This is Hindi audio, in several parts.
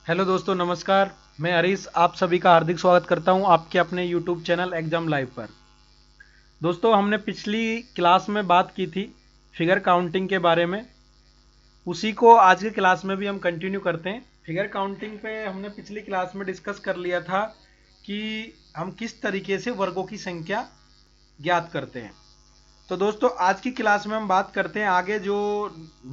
हेलो दोस्तों, नमस्कार। मैं हरीश आप सभी का हार्दिक स्वागत करता हूं आपके अपने यूट्यूब चैनल एग्जाम लाइव पर। दोस्तों, हमने पिछली क्लास में बात की थी फिगर काउंटिंग के बारे में। उसी को आज की क्लास में भी हम कंटिन्यू करते हैं। फिगर काउंटिंग पे हमने पिछली क्लास में डिस्कस कर लिया था कि हम किस तरीके से वर्गों की संख्या ज्ञात करते हैं। तो दोस्तों, आज की क्लास में हम बात करते हैं आगे जो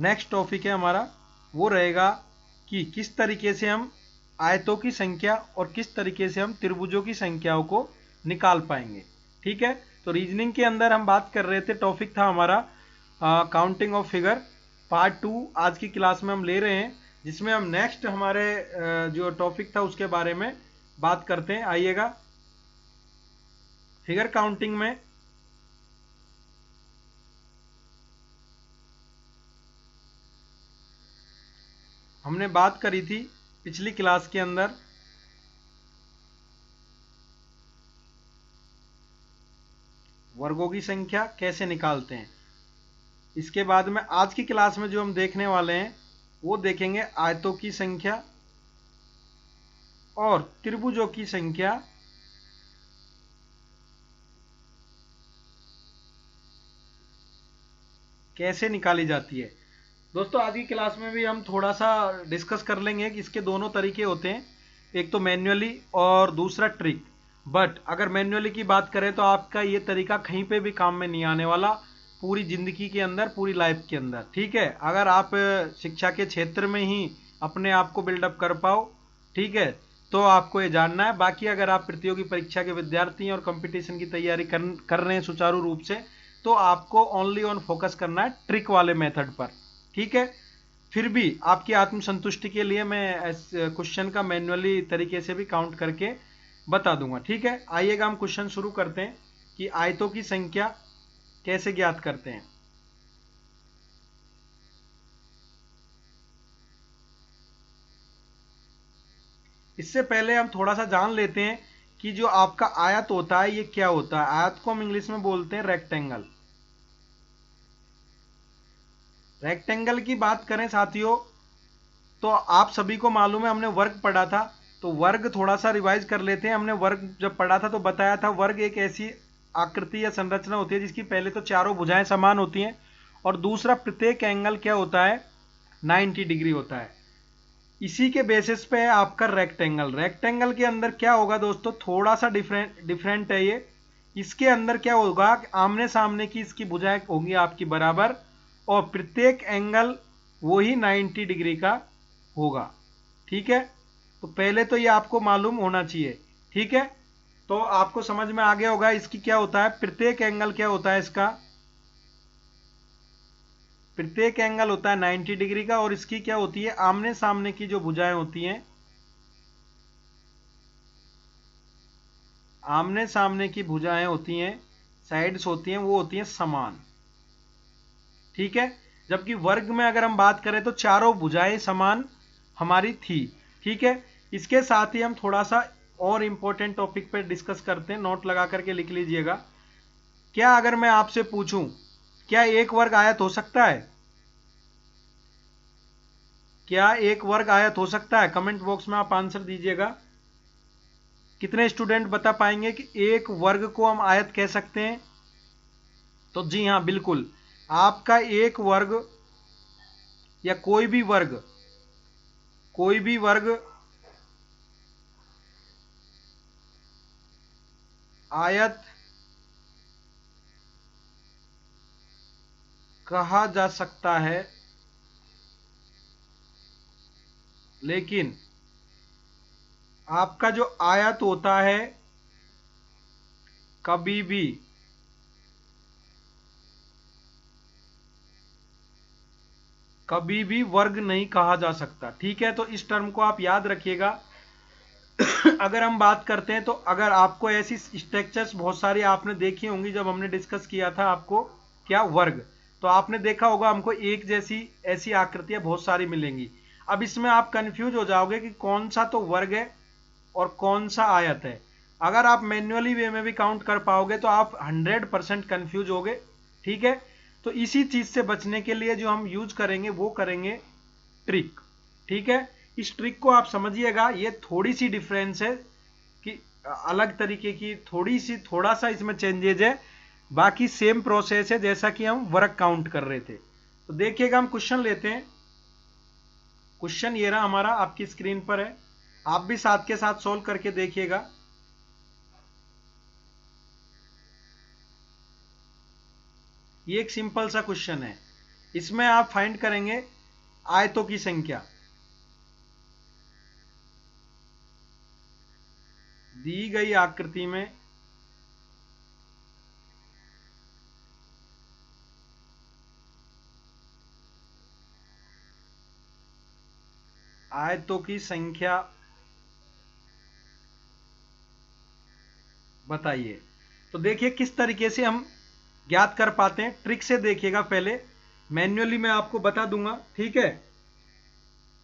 नेक्स्ट टॉपिक है हमारा, वो रहेगा कि किस तरीके से हम आयतों की संख्या और किस तरीके से हम त्रिभुजों की संख्याओं को निकाल पाएंगे। ठीक है, तो रीजनिंग के अंदर हम बात कर रहे थे, टॉपिक था हमारा काउंटिंग ऑफ फिगर पार्ट 2 आज की क्लास में हम ले रहे हैं, जिसमें हम नेक्स्ट हमारे जो टॉपिक था उसके बारे में बात करते हैं। आइएगा, फिगर काउंटिंग में हमने बात करी थी पिछली क्लास के अंदर वर्गों की संख्या कैसे निकालते हैं। इसके बाद में आज की क्लास में जो हम देखने वाले हैं वो देखेंगे आयतों की संख्या और त्रिभुजों की संख्या कैसे निकाली जाती है। दोस्तों, आज की क्लास में भी हम थोड़ा सा डिस्कस कर लेंगे कि इसके दोनों तरीके होते हैं, एक तो मैन्युअली और दूसरा ट्रिक। बट अगर मैन्युअली की बात करें तो आपका ये तरीका कहीं पे भी काम में नहीं आने वाला, पूरी जिंदगी के अंदर, पूरी लाइफ के अंदर। ठीक है, अगर आप शिक्षा के क्षेत्र में ही अपने आप को बिल्डअप कर पाओ, ठीक है, तो आपको ये जानना है। बाकी अगर आप प्रतियोगी परीक्षा के विद्यार्थी हैं और कंपटीशन की तैयारी कर रहे हैं सुचारू रूप से, तो आपको ओनली ऑन फोकस करना है ट्रिक वाले मेथड पर। ठीक है, फिर भी आपकी आत्मसंतुष्टि के लिए मैं क्वेश्चन का मैन्युअली तरीके से भी काउंट करके बता दूंगा। ठीक है, आइएगा हम क्वेश्चन शुरू करते हैं कि आयतों की संख्या कैसे ज्ञात करते हैं। इससे पहले हम थोड़ा सा जान लेते हैं कि जो आपका आयत होता है ये क्या होता है। आयत को हम इंग्लिश में बोलते हैं रेक्टेंगल। रेक्टेंगल की बात करें साथियों, तो आप सभी को मालूम है, हमने वर्ग पढ़ा था, तो वर्ग थोड़ा सा रिवाइज कर लेते हैं। हमने वर्ग जब पढ़ा था तो बताया था वर्ग एक ऐसी आकृति या संरचना होती है जिसकी पहले तो चारों भुजाएं समान होती हैं, और दूसरा प्रत्येक एंगल क्या होता है, 90 डिग्री होता है। इसी के बेसिस पे है आपका रेक्टेंगल। रेक्टेंगल के अंदर क्या होगा दोस्तों, थोड़ा सा डिफरेंट है ये। इसके अंदर क्या होगा, आमने सामने की इसकी भुजाएं होंगी आपकी बराबर, और प्रत्येक एंगल वही 90 डिग्री का होगा। ठीक है, तो पहले तो ये आपको मालूम होना चाहिए। ठीक है, तो आपको समझ में आ गया होगा इसकी क्या होता है, प्रत्येक एंगल क्या होता है इसका, प्रत्येक एंगल होता है 90 डिग्री का, और इसकी क्या होती है, आमने सामने की जो भुजाएं होती हैं, आमने सामने की भुजाएं होती हैं, साइड्स होती हैं, वो होती हैं समान। ठीक है, जबकि वर्ग में अगर हम बात करें तो चारों भुजाएं समान हमारी थी। ठीक है, इसके साथ ही हम थोड़ा सा और इंपॉर्टेंट टॉपिक पर डिस्कस करते हैं, नोट लगा करके लिख लीजिएगा। क्या अगर मैं आपसे पूछूं, क्या एक वर्ग आयत हो सकता है? क्या एक वर्ग आयत हो सकता है? कमेंट बॉक्स में आप आंसर दीजिएगा। कितने स्टूडेंट बता पाएंगे कि एक वर्ग को हम आयत कह सकते हैं? तो जी हां, बिल्कुल। आपका एक वर्ग या कोई भी वर्ग, कोई भी वर्ग आयत कहा जा सकता है, लेकिन आपका जो आयत होता है कभी भी वर्ग नहीं कहा जा सकता। ठीक है, तो इस टर्म को आप याद रखिएगा। अगर हम बात करते हैं तो अगर आपको ऐसी स्ट्रक्चर्स बहुत सारी आपने देखी होंगी, जब हमने डिस्कस किया था आपको क्या वर्ग, तो आपने देखा होगा हमको एक जैसी ऐसी आकृतियां बहुत सारी मिलेंगी। अब इसमें आप कंफ्यूज हो जाओगे कि कौन सा तो वर्ग है और कौन सा आयत है। अगर आप मैन्युअली वे में भी काउंट कर पाओगे तो आप 100% कंफ्यूज होगे। ठीक है, तो इसी चीज से बचने के लिए जो हम यूज करेंगे वो करेंगे ट्रिक। ठीक है, इस ट्रिक को आप समझिएगा, ये थोड़ी सी डिफरेंस है कि अलग तरीके की थोड़ा सा इसमें चेंजेज है, बाकी सेम प्रोसेस है जैसा कि हम वर्क काउंट कर रहे थे। तो देखिएगा हम क्वेश्चन लेते हैं। क्वेश्चन ये रहा हमारा, आपकी स्क्रीन पर है, आप भी साथ के साथ सॉल्व करके देखिएगा। ये एक सिंपल सा क्वेश्चन है, इसमें आप फाइंड करेंगे आयतों की संख्या। दी गई आकृति में आयतों की संख्या बताइए। तो देखिए किस तरीके से हम ज्ञात कर पाते हैं, ट्रिक से देखिएगा। पहले मैन्युअली मैं आपको बता दूंगा, ठीक है।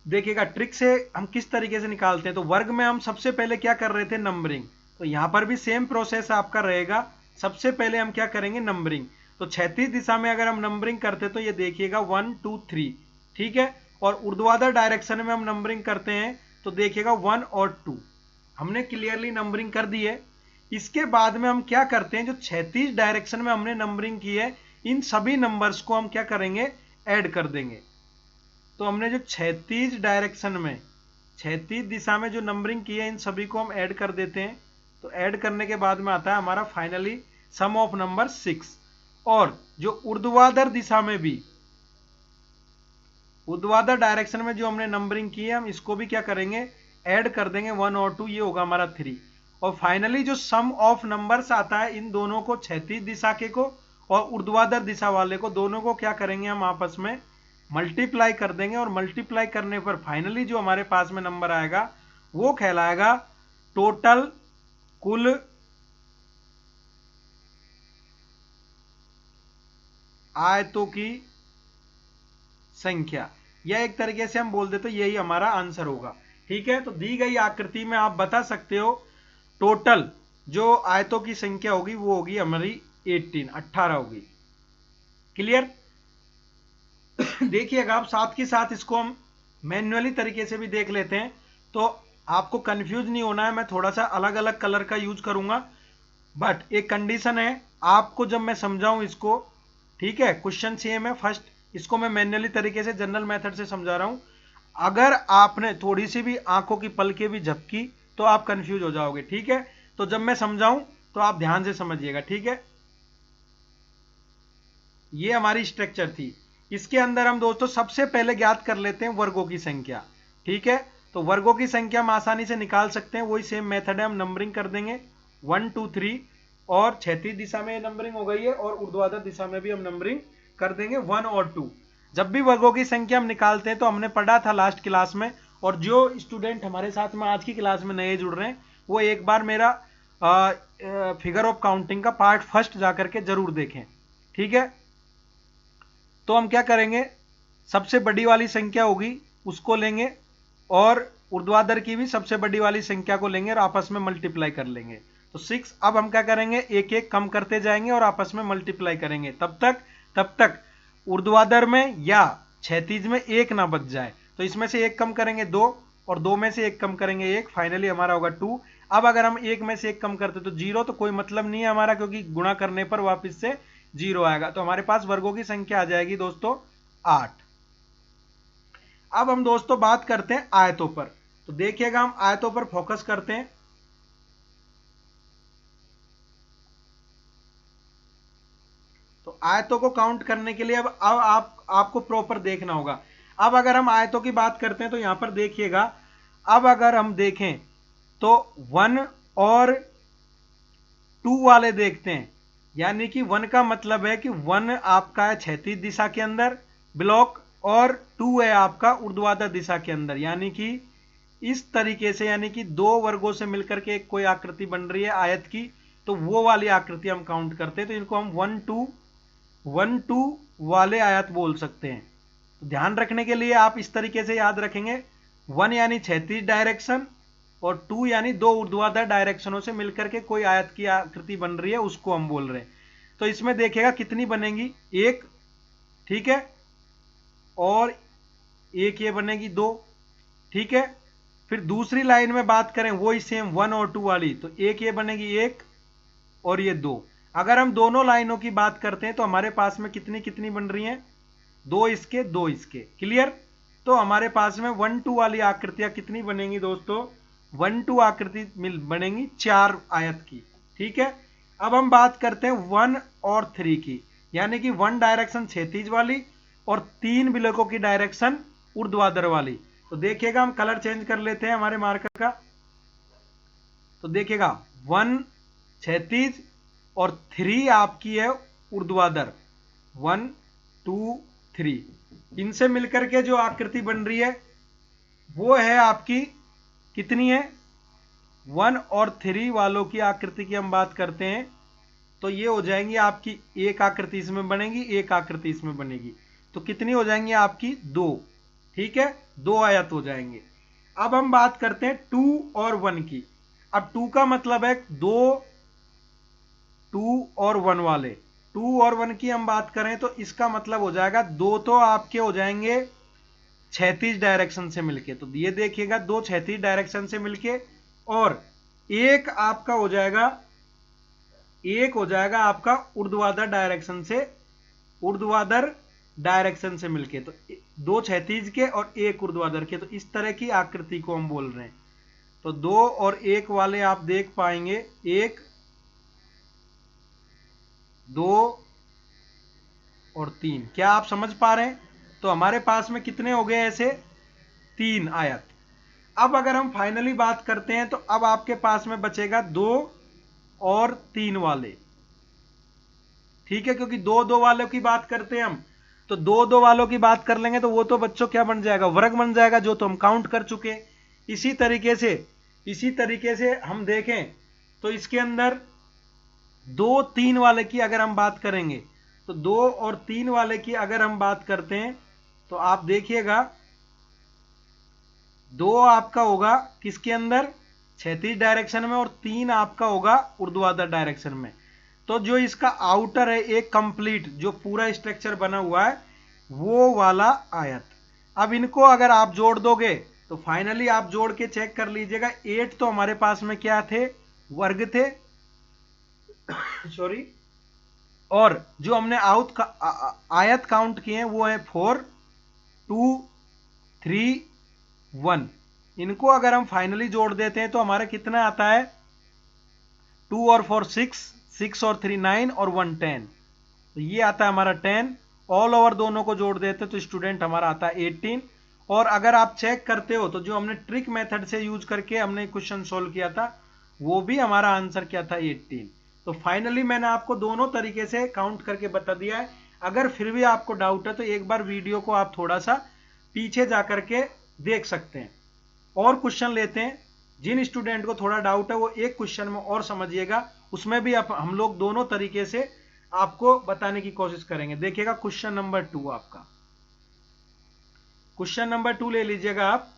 देखिएगा ट्रिक से हम किस तरीके से निकालते हैं। तो वर्ग में हम सबसे पहले क्या कर रहे थे, नंबरिंग। तो यहां पर भी सेम प्रोसेस आपका रहेगा। सबसे पहले हम क्या करेंगे, नंबरिंग। तो क्षैतिज दिशा में अगर हम नंबरिंग करते तो ये देखिएगा 1 2 3, ठीक है। और ऊर्ध्वाधर डायरेक्शन में हम नंबरिंग करते हैं तो देखिएगा 1 और 2। हमने क्लियरली नंबरिंग कर दी है। इसके बाद में हम क्या करते हैं, जो क्षैतिज डायरेक्शन में हमने नंबरिंग की है, इन सभी नंबर्स को हम क्या करेंगे, ऐड कर देंगे। तो हमने जो क्षैतिज डायरेक्शन में, क्षैतिज दिशा में जो नंबरिंग की है, इन सभी को हम ऐड कर देते हैं। तो ऐड करने के बाद में आता है हमारा फाइनली सम ऑफ नंबर 6। और जो ऊर्ध्वाधर दिशा में भी, ऊर्ध्वाधर डायरेक्शन में जो हमने नंबरिंग की है, हम इसको भी क्या करेंगे, ऐड कर देंगे 1 और 2, ये होगा हमारा 3। और फाइनली जो सम ऑफ नंबर्स आता है, इन दोनों को, क्षैतिज दिशा के को और ऊर्ध्वाधर दिशा वाले को, दोनों को क्या करेंगे, हम आपस में मल्टीप्लाई कर देंगे। और मल्टीप्लाई करने पर फाइनली जो हमारे पास में नंबर आएगा वो कहलाएगा टोटल कुल आयतों की संख्या। या एक तरीके से हम बोल देते तो यही हमारा आंसर होगा, ठीक है। तो दी गई आकृति में आप बता सकते हो टोटल जो आयतों की संख्या होगी वो होगी हमारी 18 होगी। क्लियर। देखिएगा आप साथ के साथ इसको हम मैन्युअली तरीके से भी देख लेते हैं, तो आपको कंफ्यूज नहीं होना है। मैं थोड़ा सा अलग अलग कलर का यूज करूंगा, बट एक कंडीशन है, आपको जब मैं समझाऊं इसको, ठीक है, क्वेश्चन सेम है। फर्स्ट इसको मैं मैन्युअली तरीके से जनरल मेथड से समझा रहा हूं। अगर आपने थोड़ी सी भी आंखों की पलकें भी झपकी तो आप कंफ्यूज हो जाओगे, ठीक है। तो जब मैं समझाऊं तो आप ध्यान से समझिएगा, ठीक है। ये हमारी स्ट्रक्चर थी। इसके अंदर हम दोस्तों सबसे पहले ज्ञात कर लेते हैं वर्गों की संख्या, ठीक है। तो वर्गों की संख्या हम आसानी से निकाल सकते हैं, वही सेम मेथड है। हम नंबरिंग कर देंगे 1 2 3, और क्षैतिज दिशा में नंबरिंग हो गई है, और ऊर्ध्वाधर दिशा में भी हम नंबरिंग कर देंगे 1 और 2। जब भी वर्गों की संख्या हम निकालते हैं तो हमने पढ़ा था लास्ट क्लास में, और जो स्टूडेंट हमारे साथ में आज की क्लास में नए जुड़ रहे हैं वो एक बार मेरा फिगर ऑफ काउंटिंग का पार्ट फर्स्ट जाकर के जरूर देखें, ठीक है। तो हम क्या करेंगे, सबसे बड़ी वाली संख्या होगी उसको लेंगे, और ऊर्ध्वाधर की भी सबसे बड़ी वाली संख्या को लेंगे और आपस में मल्टीप्लाई कर लेंगे। तो 6। अब हम क्या करेंगे, एक एक कम करते जाएंगे और आपस में मल्टीप्लाई करेंगे, तब तक ऊर्ध्वाधर में या क्षैतिज में एक ना बच जाए। तो इसमें से एक कम करेंगे 2, और 2 में से एक कम करेंगे 1, फाइनली हमारा होगा 2। अब अगर हम एक में से एक कम करते तो 0, तो कोई मतलब नहीं है हमारा, क्योंकि गुणा करने पर वापस से 0 आएगा। तो हमारे पास वर्गों की संख्या आ जाएगी दोस्तों 8। अब हम दोस्तों बात करते हैं आयतों पर। तो देखिएगा हम आयतों पर फोकस करते हैं। तो आयतों को काउंट करने के लिए अब आपको प्रॉपर देखना होगा। अब अगर हम आयतों की बात करते हैं तो यहां पर देखिएगा, अब अगर हम देखें तो 1 और 2 वाले देखते हैं, यानी कि 1 का मतलब है कि 1 आपका है क्षैतिज दिशा के अंदर ब्लॉक, और 2 है आपका ऊर्ध्वाधर दिशा के अंदर। यानी कि इस तरीके से, यानी कि 2 वर्गों से मिलकर के एक कोई आकृति बन रही है आयत की, तो वो वाली आकृति हम काउंट करते हैं। तो इनको हम 1 2 वाले आयत बोल सकते हैं। तो ध्यान रखने के लिए आप इस तरीके से याद रखेंगे, 1 यानी क्षैतिज डायरेक्शन, और 2 यानी 2 ऊर्ध्वाधर डायरेक्शनों से मिलकर के कोई आयत की आकृति बन रही है, उसको हम बोल रहे हैं। तो इसमें देखिएगा कितनी बनेगी, 1, ठीक है, और एक ये बनेगी 2, ठीक है। फिर दूसरी लाइन में बात करें वही सेम 1 और 2 वाली, तो एक ये बनेगी 1 और ये 2। अगर हम दोनों लाइनों की बात करते हैं तो हमारे पास में कितनी कितनी बन रही हैं, 2 इसके 2 इसके। क्लियर। तो हमारे पास में 1 2 वाली आकृतियां कितनी बनेंगी दोस्तों, 1 2 आकृति बनेंगी 4 आयत की। ठीक है। अब हम बात करते हैं 1 और 3 की, यानी कि 1 डायरेक्शन क्षैतिज वाली और 3 बिलकों की डायरेक्शन ऊर्ध्वाधर वाली। तो देखिएगा हम कलर चेंज कर लेते हैं हमारे मार्कर का। तो देखिएगा 1 क्षैतिज और 3 आपकी है ऊर्ध्वाधर, 1 2 3। इनसे मिलकर के जो आकृति बन रही है वो है आपकी कितनी है, 1 और 3 वालों की आकृति की हम बात करते हैं तो ये हो जाएंगी आपकी, एक आकृति इसमें बनेगी, एक आकृति इसमें बनेगी, तो कितनी हो जाएंगी आपकी 2। ठीक है, 2 आयत हो जाएंगे। अब हम बात करते हैं 2 और 1 की। अब 2 का मतलब है 2 और 1 वाले, 2 और 1 की हम बात करें तो इसका मतलब हो जाएगा 2 तो आपके हो जाएंगे क्षैतिज डायरेक्शन से मिलके, तो ये देखिएगा 2 क्षैतिज डायरेक्शन से मिलके, और एक आपका हो जाएगा, एक हो जाएगा आपका ऊर्ध्वाधर डायरेक्शन से, ऊर्ध्वाधर डायरेक्शन से मिलके, तो 2 क्षैतिज के और 1 ऊर्ध्वाधर के। तो इस तरह की आकृति को हम बोल रहे हैं। तो 2 और 1 वाले आप देख पाएंगे, 1 2 और 3। क्या आप समझ पा रहे हैं? तो हमारे पास में कितने हो गए ऐसे, 3 आयत। अब अगर हम फाइनली बात करते हैं तो अब आपके पास में बचेगा 2 और 3 वाले। ठीक है, क्योंकि 2 2 वालों की बात करते हैं हम, तो 2 2 वालों की बात कर लेंगे तो वो तो बच्चों क्या बन जाएगा, वर्ग बन जाएगा, जो तो हम काउंट कर चुके। इसी तरीके से हम देखें तो इसके अंदर 2 3 वाले की अगर हम बात करेंगे तो 2 और 3 वाले की अगर हम बात करते हैं तो आप देखिएगा 2 आपका होगा किसके अंदर, क्षैतिज डायरेक्शन में, और 3 आपका होगा ऊर्ध्वाधर डायरेक्शन में। तो जो इसका आउटर है एक कंप्लीट जो पूरा स्ट्रक्चर बना हुआ है वो वाला आयत। अब इनको अगर आप जोड़ दोगे तो फाइनली आप जोड़ के चेक कर लीजिएगा, 8 तो हमारे पास में क्या थे, वर्ग थे सॉरी, और जो हमने आयत काउंट किए हैं वो है 4 2 3 1। इनको अगर हम फाइनली जोड़ देते हैं तो हमारा कितना आता है, 2 और 4 6, 6 और 3 9 और 1 10। तो ये आता है हमारा 10। ऑल ओवर दोनों को जोड़ देते तो स्टूडेंट हमारा आता है 18। और अगर आप चेक करते हो तो जो हमने ट्रिक मेथड से यूज करके हमने क्वेश्चन सोल्व किया था वो भी हमारा आंसर क्या था, 18। तो फाइनली मैंने आपको दोनों तरीके से काउंट करके बता दिया है। अगर फिर भी आपको डाउट है तो एक बार वीडियो को आप थोड़ा सा पीछे जा करके देख सकते हैं। और क्वेश्चन लेते हैं, जिन स्टूडेंट को थोड़ा डाउट है वो एक क्वेश्चन में और समझिएगा, उसमें भी हम लोग दोनों तरीके से आपको बताने की कोशिश करेंगे। देखिएगा क्वेश्चन नंबर 2 आपका, क्वेश्चन नंबर 2 ले लीजिएगा आप।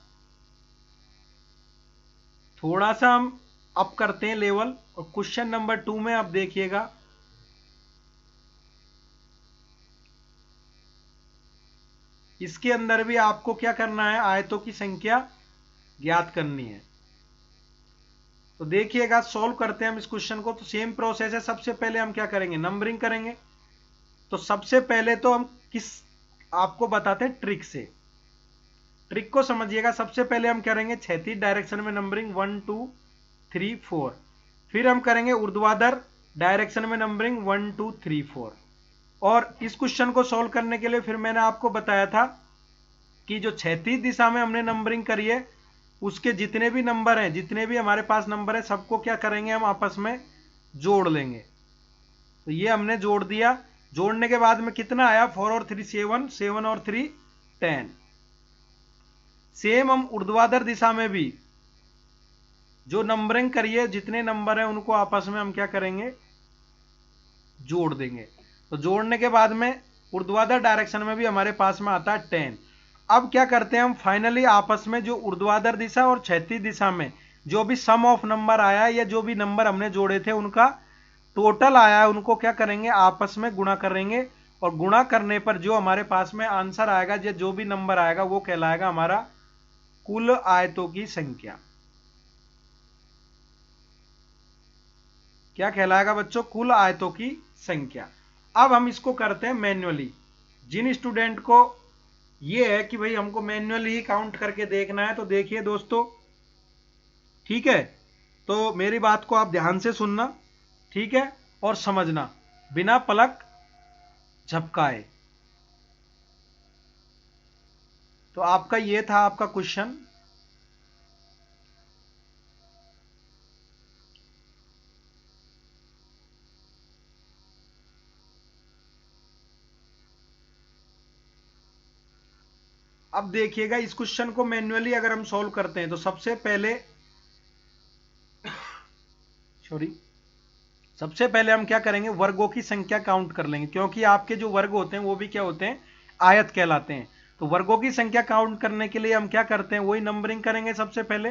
थोड़ा सा हम अप करते हैं लेवल, और क्वेश्चन नंबर 2 में आप देखिएगा इसके अंदर भी आपको क्या करना है, आयतों की संख्या ज्ञात करनी है। तो देखिएगा सॉल्व करते हैं हम इस क्वेश्चन को। तो सेम प्रोसेस है, सबसे पहले हम क्या करेंगे, नंबरिंग करेंगे। तो सबसे पहले तो हम किस आपको बताते हैं ट्रिक से, ट्रिक को समझिएगा। सबसे पहले हम करेंगे क्षैतिज डायरेक्शन में नंबरिंग 1 2 3 4, फिर हम करेंगे ऊर्ध्वाधर डायरेक्शन में नंबरिंग 1 2 3 4। और इस क्वेश्चन को सॉल्व करने के लिए फिर मैंने आपको बताया था कि जो क्षैतिज दिशा में हमने नंबरिंग करी है उसके जितने भी नंबर हैं, जितने भी हमारे पास नंबर है, सबको क्या करेंगे हम आपस में जोड़ लेंगे। तो ये हमने जोड़ दिया, जोड़ने के बाद में कितना आया, 4 और 3 7, 7 और 3 10। सेम हम ऊर्ध्वाधर दिशा में भी जो नंबरिंग करिए, जितने नंबर हैं उनको आपस में हम क्या करेंगे, जोड़ देंगे। तो जोड़ने के बाद में ऊर्ध्वाधर डायरेक्शन में भी हमारे पास में आता है 10। अब क्या करते हैं हम फाइनली आपस में जो ऊर्ध्वाधर दिशा और क्षैतिज दिशा में जो भी सम ऑफ नंबर आया है या जो भी नंबर हमने जोड़े थे उनका टोटल आया है, उनको क्या करेंगे, आपस में गुणा करेंगे। और गुणा करने पर जो हमारे पास में आंसर आएगा या जो भी नंबर आएगा वो कहलाएगा हमारा कुल आयतों की संख्या। क्या कहलाएगा बच्चों? कुल आयतों की संख्या। अब हम इसको करते हैं मैन्युअली। जिन स्टूडेंट को ये है कि भाई हमको मैन्युअली ही काउंट करके देखना है, तो देखिए दोस्तों, ठीक है, तो मेरी बात को आप ध्यान से सुनना, ठीक है, और समझना बिना पलक झपकाए। तो आपका ये था आपका क्वेश्चन। अब देखिएगा, इस क्वेश्चन को मैन्युअली अगर हम सॉल्व करते हैं तो सबसे पहले सबसे पहले हम क्या करेंगे, वर्गों की संख्या काउंट कर लेंगे, क्योंकि आपके जो वर्ग होते हैं वो भी क्या होते हैं, आयत कहलाते हैं। तो वर्गों की संख्या काउंट करने के लिए हम क्या करते हैं, वही नंबरिंग करेंगे। सबसे पहले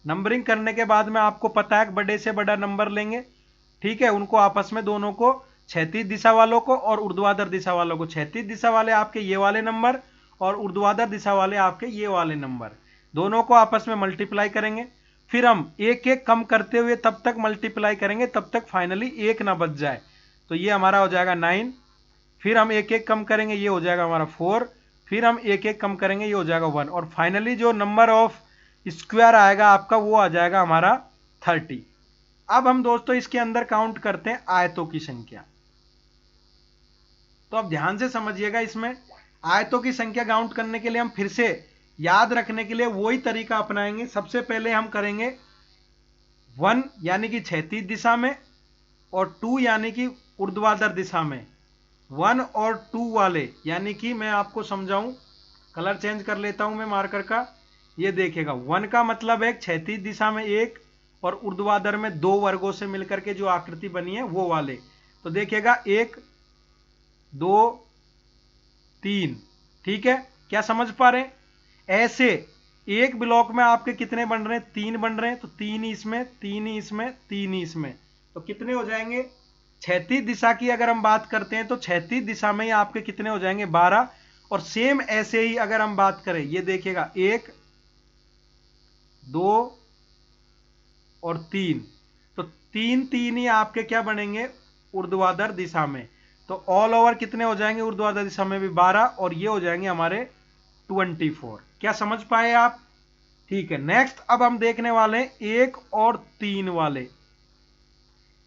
नंबरिंग करने के बाद में आपको पता है बड़े से बड़ा नंबर लेंगे, ठीक है, उनको आपस में दोनों को, क्षैतिज दिशा वालों को और ऊर्ध्वाधर दिशा वालों को, क्षैतिज दिशा वाले आपके ये वाले नंबर और ऊर्ध्वाधर दिशा वाले आपके ये वाले नंबर, दोनों को आपस में मल्टीप्लाई करेंगे। फिर हम एक एक कम करते हुए तब तक मल्टीप्लाई करेंगे तब तक फाइनली एक ना बच जाए। तो ये हमारा हो जाएगा 9। फिर हम एक एक कम करेंगे, ये हो जाएगा हमारा 4। फिर हम एक एक कम करेंगे, ये हो जाएगा 1। और फाइनली जो नंबर ऑफ स्क्वायर आएगा आपका, वो आ जाएगा हमारा 30। अब हम दोस्तों इसके अंदर काउंट करते हैं आयतों की संख्या। तो अब ध्यान से समझिएगा, इसमें आयतों की संख्या काउंट करने के लिए हम फिर से याद रखने के लिए वही तरीका अपनाएंगे। सबसे पहले हम करेंगे 1 यानी कि क्षैतिज दिशा में और 2 यानी कि ऊर्ध्वाधर दिशा में। 1 और 2 वाले, यानी कि मैं आपको समझाऊं, कलर चेंज कर लेता हूं मैं मार्कर का। ये देखिएगा, 1 का मतलब है क्षैतिज दिशा में 1 और ऊर्ध्वाधर में 2 वर्गों से मिलकर के जो आकृति बनी है वो वाले। तो देखिएगा 1 2 3, ठीक है, क्या समझ पा रहे हैं? ऐसे एक ब्लॉक में आपके कितने बन रहे हैं, 3 बन रहे हैं। तो 3 इसमें, 3 इसमें, 3 इसमें, तो कितने हो जाएंगे? क्षैतिज दिशा की अगर हम बात करते हैं तो क्षैतिज दिशा में ही आपके कितने हो जाएंगे, 12। और सेम ऐसे ही अगर हम बात करें, ये देखिएगा 1 2 और 3, तो 3 3 ही आपके क्या बनेंगे, ऊर्ध्वाधर दिशा में। तो ऑल ओवर कितने हो जाएंगे ऊर्ध्वाधर दिशा में भी 12, और ये हो जाएंगे हमारे 24। क्या समझ पाए आप? ठीक है, नेक्स्ट अब हम देखने वाले हैं 1 और 3 वाले।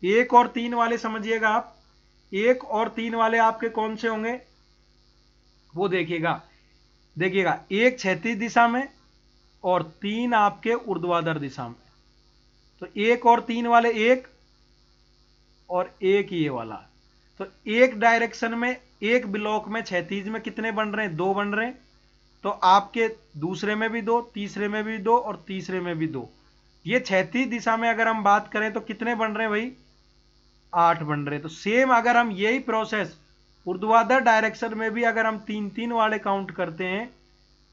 1 और 3 वाले समझिएगा आप। 1 और 3 वाले आपके कौन से होंगे, वो देखिएगा। देखिएगा 1 क्षैतिज दिशा में और 3 आपके ऊर्ध्वाधर दिशा में। तो 1 और 3 वाले 1 और 1 ये वाला। तो एक डायरेक्शन में, एक ब्लॉक में क्षैतिज में कितने बन रहे हैं, 2 बन रहे हैं। तो आपके दूसरे में भी 2, तीसरे में भी 2 और तीसरे में भी 2। ये क्षैतिज दिशा में अगर हम बात करें तो कितने बन रहे हैं भाई, 8 बन रहे हैं। तो सेम अगर हम यही प्रोसेस ऊर्ध्वाधर डायरेक्शन में भी अगर हम 3 3 वाले काउंट करते हैं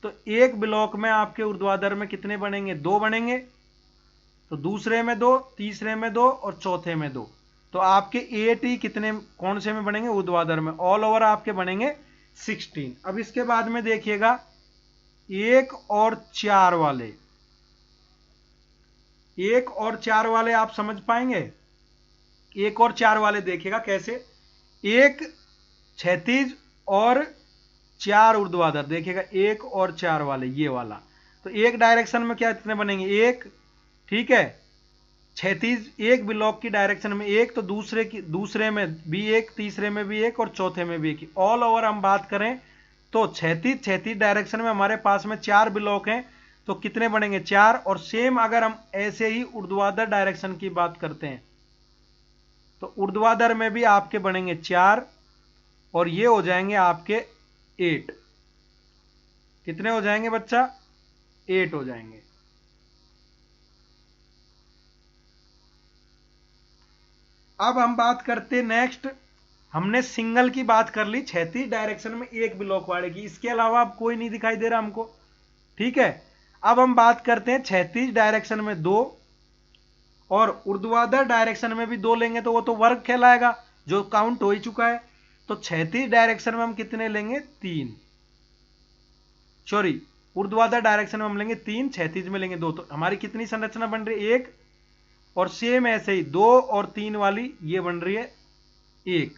तो एक ब्लॉक में आपके ऊर्ध्वाधर में कितने बनेंगे, 2 बनेंगे। तो दूसरे में 2, तीसरे में 2 और चौथे में 2। तो आपके 8 ही कितने, कौन से में बनेंगे, ऊर्ध्वाधर में। ऑल ओवर आपके बनेंगे 16। अब इसके बाद में देखिएगा 1 और 4 वाले। 1 और 4 वाले आप समझ पाएंगे। 1 और 4 वाले देखिएगा कैसे, 1 क्षैतिज और 4 ऊर्ध्वाधर। देखिएगा 1 और 4 वाले, ये वाला। तो एक डायरेक्शन में क्या कितने बनेंगे, 1, ठीक है, क्षैतिज एक ब्लॉक की डायरेक्शन में 1, तो दूसरे में भी 1, तीसरे में भी 1 और चौथे में भी 1। ऑल ओवर हम बात करें तो क्षैतिज डायरेक्शन में हमारे पास में 4 ब्लॉक हैं, तो कितने बनेंगे, 4। और सेम अगर हम ऐसे ही ऊर्ध्वाधर डायरेक्शन की बात करते हैं तो ऊर्ध्वाधर में भी आपके बनेंगे 4 और ये हो जाएंगे आपके 8। कितने हो जाएंगे बच्चा, 8 हो जाएंगे। अब हम बात करते हैं नेक्स्ट, हमने सिंगल की बात कर ली क्षैतिज डायरेक्शन में एक ब्लॉक वाले की, इसके अलावा अब कोई नहीं दिखाई दे रहा हमको, ठीक है। अब हम बात करते हैं क्षैतिज डायरेक्शन में 2 और ऊर्ध्वाधर डायरेक्शन में भी 2 लेंगे तो वो तो वर्ग कहलाएगा, जो काउंट हो ही चुका है। तो क्षैतिज डायरेक्शन में हम कितने लेंगे, 3, सॉरी ऊर्ध्वाधर डायरेक्शन में हम लेंगे 3, क्षैतिज में लेंगे 2। तो हमारी कितनी संरचना बन रही है? 1। और सेम ऐसे ही 2 और 3 वाली ये बन रही है 1।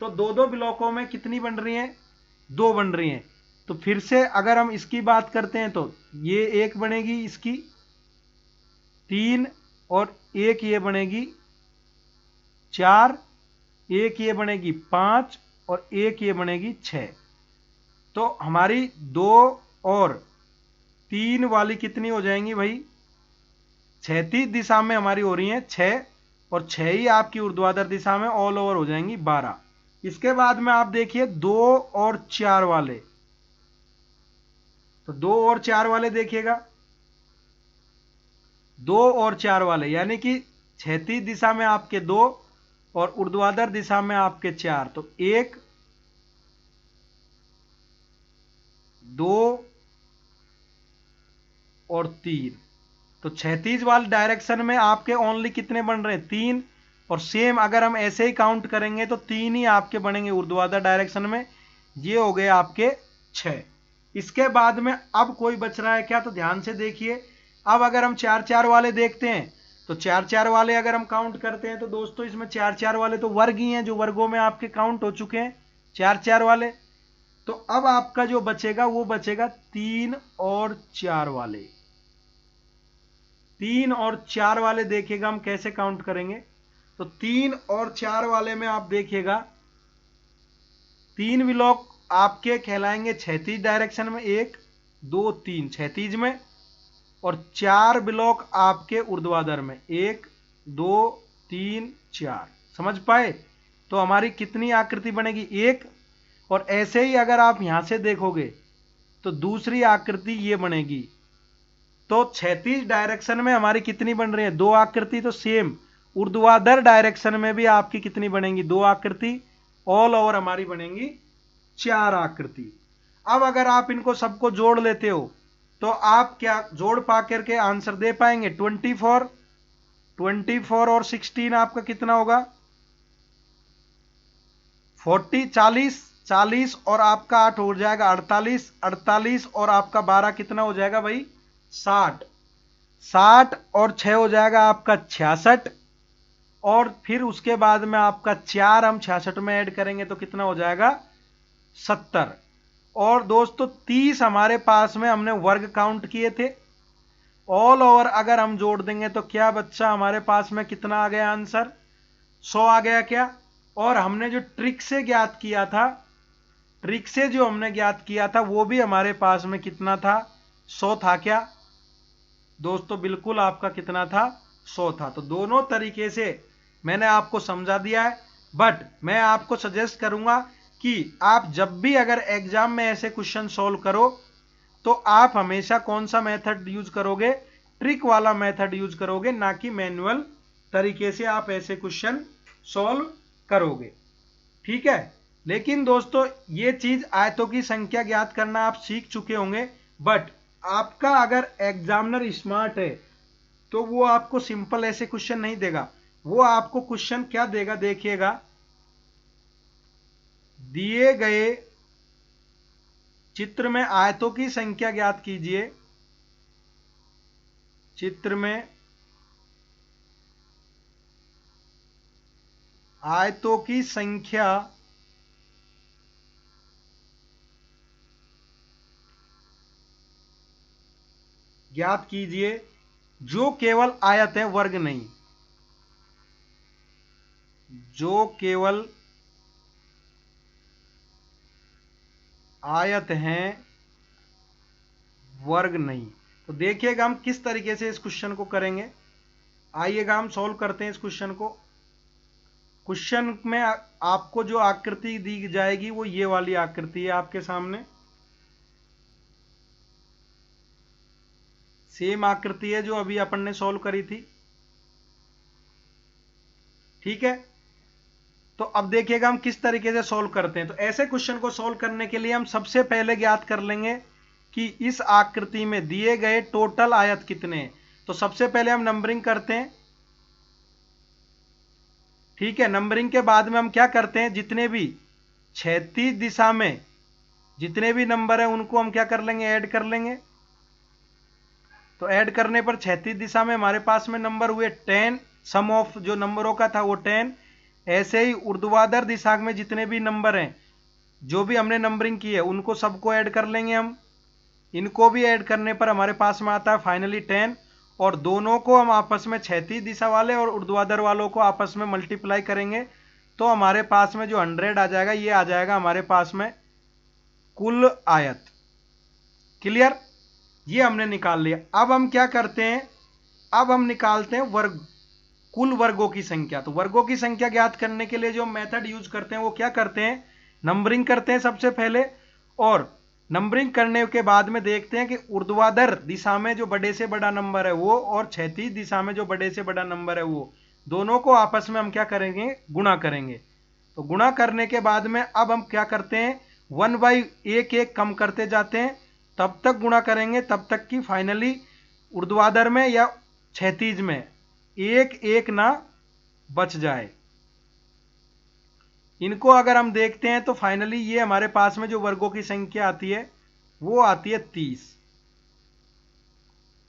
तो दो दो ब्लॉकों में कितनी बन रही है? 2 बन रही हैं। तो फिर से अगर हम इसकी बात करते हैं तो ये 1 बनेगी, इसकी 3, और 1 ये बनेगी 4, 1 ये बनेगी 5, और 1 ये बनेगी 6। तो हमारी 2 और 3 वाली कितनी हो जाएंगी भाई? क्षैतिज दिशा में हमारी हो रही है 6, और 6 ही आपकी ऊर्ध्वाधर दिशा में ऑल ओवर हो जाएंगी 12। इसके बाद में आप देखिए 2 और 4 वाले, तो 2 और 4 वाले देखिएगा, 2 और 4 वाले यानी कि क्षैतिज दिशा में आपके 2 और ऊर्ध्वाधर दिशा में आपके 4। तो 1, 2 और 3। तो क्षैतिज वाले डायरेक्शन में आपके ओनली कितने बन रहे हैं? 3। और सेम अगर हम ऐसे ही काउंट करेंगे तो 3 ही आपके बनेंगे ऊर्ध्वाधर डायरेक्शन में। ये हो गए आपके 6। इसके बाद में अब कोई बच रहा है क्या? तो ध्यान से देखिए। अब अगर हम 4 4 वाले देखते हैं तो 4 4 वाले अगर हम काउंट करते हैं तो दोस्तों इसमें 4 4 वाले तो वर्ग ही हैं, जो वर्गों में आपके काउंट हो चुके हैं 4 4 वाले। तो अब आपका जो बचेगा वो बचेगा 3 और 4 वाले। 3 और 4 वाले देखिएगा हम कैसे काउंट करेंगे। तो 3 और 4 वाले में आप देखिएगा 3 ब्लॉक आपके कहलाएंगे क्षैतिज डायरेक्शन में, 1 2 3 क्षैतिज में, और 4 ब्लॉक आपके ऊर्ध्वाधर में, 1 2 3 4। समझ पाए? तो हमारी कितनी आकृति बनेगी? 1। और ऐसे ही अगर आप यहां से देखोगे तो दूसरी आकृति ये बनेगी। तो क्षैतिज डायरेक्शन में हमारी कितनी बन रही है? 2 आकृति। तो सेम ऊर्ध्वाधर डायरेक्शन में भी आपकी कितनी बनेंगी? 2 आकृति। ऑल ओवर हमारी बनेंगी 4 आकृति। अब अगर आप इनको सबको जोड़ लेते हो तो आप क्या जोड़ पा करके आंसर दे पाएंगे? 24। 24 और 16 आपका कितना होगा? 40। 40 40 और आपका 8 हो जाएगा 48। 48 और आपका 12 कितना हो जाएगा भाई? 60। 60 और 6 हो जाएगा आपका 66। और फिर उसके बाद में आपका 4 हम 66 में ऐड करेंगे तो कितना हो जाएगा? 70। और दोस्तों 30 हमारे पास में हमने वर्ग काउंट किए थे। ऑल ओवर अगर हम जोड़ देंगे तो क्या बच्चा हमारे पास में कितना आ गया आंसर? 100 आ गया क्या? और हमने जो ट्रिक से ज्ञात किया था, ट्रिक से जो हमने ज्ञात किया था वो भी हमारे पास में कितना था? 100 था क्या दोस्तों? बिल्कुल आपका कितना था? 100 था। तो दोनों तरीके से मैंने आपको समझा दिया है। बट मैं आपको सजेस्ट करूंगा कि आप जब भी अगर एग्जाम में ऐसे क्वेश्चन सॉल्व करो तो आप हमेशा कौन सा मेथड यूज करोगे? ट्रिक वाला मेथड यूज करोगे, ना कि मैनुअल तरीके से आप ऐसे क्वेश्चन सॉल्व करोगे। ठीक है? लेकिन दोस्तों ये चीज आयतों की संख्या ज्ञात करना आप सीख चुके होंगे। बट आपका अगर एग्जामिनर स्मार्ट है तो वो आपको सिंपल ऐसे क्वेश्चन नहीं देगा। वो आपको क्वेश्चन क्या देगा? देखिएगा, दिए गए चित्र में आयतों की संख्या ज्ञात कीजिए। चित्र में आयतों की संख्या ज्ञात कीजिए जो केवल आयत है, वर्ग नहीं। जो केवल आयत हैं, वर्ग नहीं। तो देखिएगा हम किस तरीके से इस क्वेश्चन को करेंगे। आइएगा हम सॉल्व करते हैं इस क्वेश्चन को। क्वेश्चन में आपको जो आकृति दी जाएगी वो ये वाली आकृति है आपके सामने। सेम आकृति है जो अभी अपन ने सॉल्व करी थी। ठीक है? तो अब देखिएगा हम किस तरीके से सॉल्व करते हैं। तो ऐसे क्वेश्चन को सॉल्व करने के लिए हम सबसे पहले ज्ञात कर लेंगे कि इस आकृति में दिए गए टोटल आयत कितने हैं। तो सबसे पहले हम नंबरिंग करते हैं। ठीक है? नंबरिंग के बाद में हम क्या करते हैं? जितने भी क्षैतिज दिशा में जितने भी नंबर हैं उनको हम क्या कर लेंगे? ऐड कर लेंगे। तो ऐड करने पर क्षैतिज दिशा में हमारे पास में नंबर हुए 10, सम ऑफ जो नंबरों का था वो 10। ऐसे ही ऊर्ध्वाधर दिशा में जितने भी नंबर हैं, जो भी हमने नंबरिंग की है, उनको सबको ऐड कर लेंगे हम। इनको भी ऐड करने पर हमारे पास में आता है फाइनली 10, और दोनों को हम आपस में क्षैतिज दिशा वाले और ऊर्ध्वाधर वालों को आपस में मल्टीप्लाई करेंगे तो हमारे पास में जो 100 आ जाएगा, ये आ जाएगा हमारे पास में कुल आयत। क्लियर? ये हमने निकाल लिया। अब हम क्या करते हैं, अब हम निकालते हैं वर्ग, कुल वर्गों की संख्या। तो वर्गों की संख्या ज्ञात करने के लिए जो मेथड यूज करते हैं वो क्या करते हैं, नंबरिंग करते हैं सबसे पहले, और नंबरिंग करने के बाद में देखते हैं कि ऊर्ध्वाधर दिशा में जो बड़े से बड़ा नंबर है वो, और क्षैतिज दिशा में जो बड़े से बड़ा नंबर है वो, दोनों को आपस में हम क्या करेंगे, गुणा करेंगे। तो गुणा करने के बाद में अब हम क्या करते हैं, 1/1 कम करते जाते हैं, तब तक गुणा करेंगे तब तक कि फाइनली ऊर्ध्वाधर में या क्षैतिज में 1 ना बच जाए। इनको अगर हम देखते हैं तो फाइनली ये हमारे पास में जो वर्गों की संख्या आती है वो आती है 30।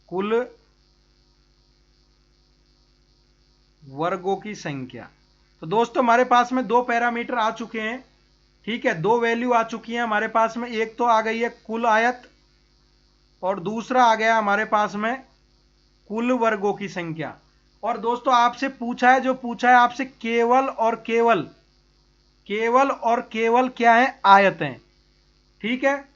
कुल वर्गों की संख्या। तो दोस्तों हमारे पास में दो पैरामीटर आ चुके हैं, ठीक है, दो वैल्यू आ चुकी हैं हमारे पास में। एक तो आ गई है कुल आयत और दूसरा आ गया हमारे पास में कुल वर्गों की संख्या। और दोस्तों आपसे पूछा है, जो पूछा है आपसे केवल और केवल क्या है, आयतें। ठीक है।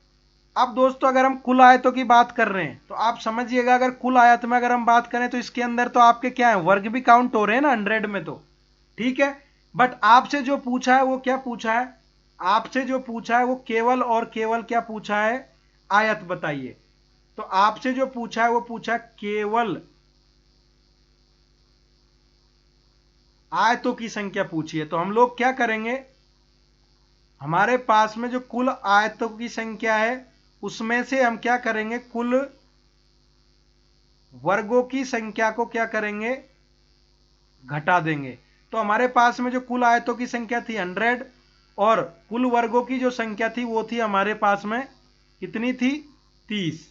अब दोस्तों अगर हम कुल आयतों की बात कर रहे हैं तो आप समझिएगा, अगर कुल आयत में अगर हम बात करें तो इसके अंदर तो आपके क्या है, वर्ग भी काउंट हो रहे हैं ना 100 में, तो ठीक है। बट आपसे जो पूछा है वो क्या पूछा है, आपसे जो पूछा है वो केवल और केवल क्या पूछा है, आयत बताइए। तो आपसे जो पूछा है वो पूछा है केवल आयतों की संख्या पूछिए। तो हम लोग क्या करेंगे, हमारे पास में जो कुल आयतों की संख्या है उसमें से हम क्या करेंगे, कुल वर्गों की संख्या को क्या करेंगे, घटा देंगे। तो हमारे पास में जो कुल आयतों की संख्या थी 100 और कुल वर्गों की जो संख्या थी वो थी हमारे पास में कितनी थी, 30।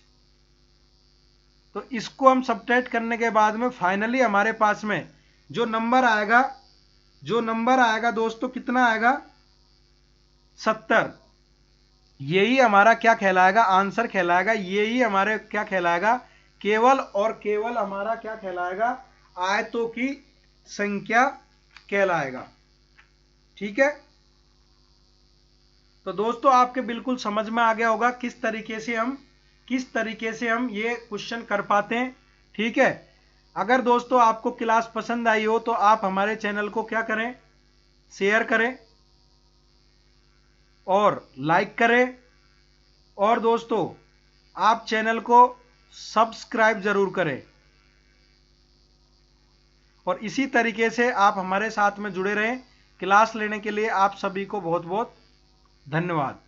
तो इसको हम सब्ट्रैक्ट करने के बाद में फाइनली हमारे पास में जो नंबर आएगा, दोस्तों कितना आएगा, 70। यही हमारा क्या कहलाएगा, आंसर कहलाएगा। यही हमारे क्या कहलाएगा, केवल और केवल हमारा क्या कहलाएगा, आयतों की संख्या कहलाएगा। ठीक है। तो दोस्तों आपके बिल्कुल समझ में आ गया होगा किस तरीके से हम ये क्वेश्चन कर पाते हैं। ठीक है। अगर दोस्तों आपको क्लास पसंद आई हो तो आप हमारे चैनल को क्या करें, शेयर करें और लाइक करें, और दोस्तों आप चैनल को सब्सक्राइब जरूर करें। और इसी तरीके से आप हमारे साथ में जुड़े रहें। क्लास लेने के लिए आप सभी को बहुत बहुत धन्यवाद।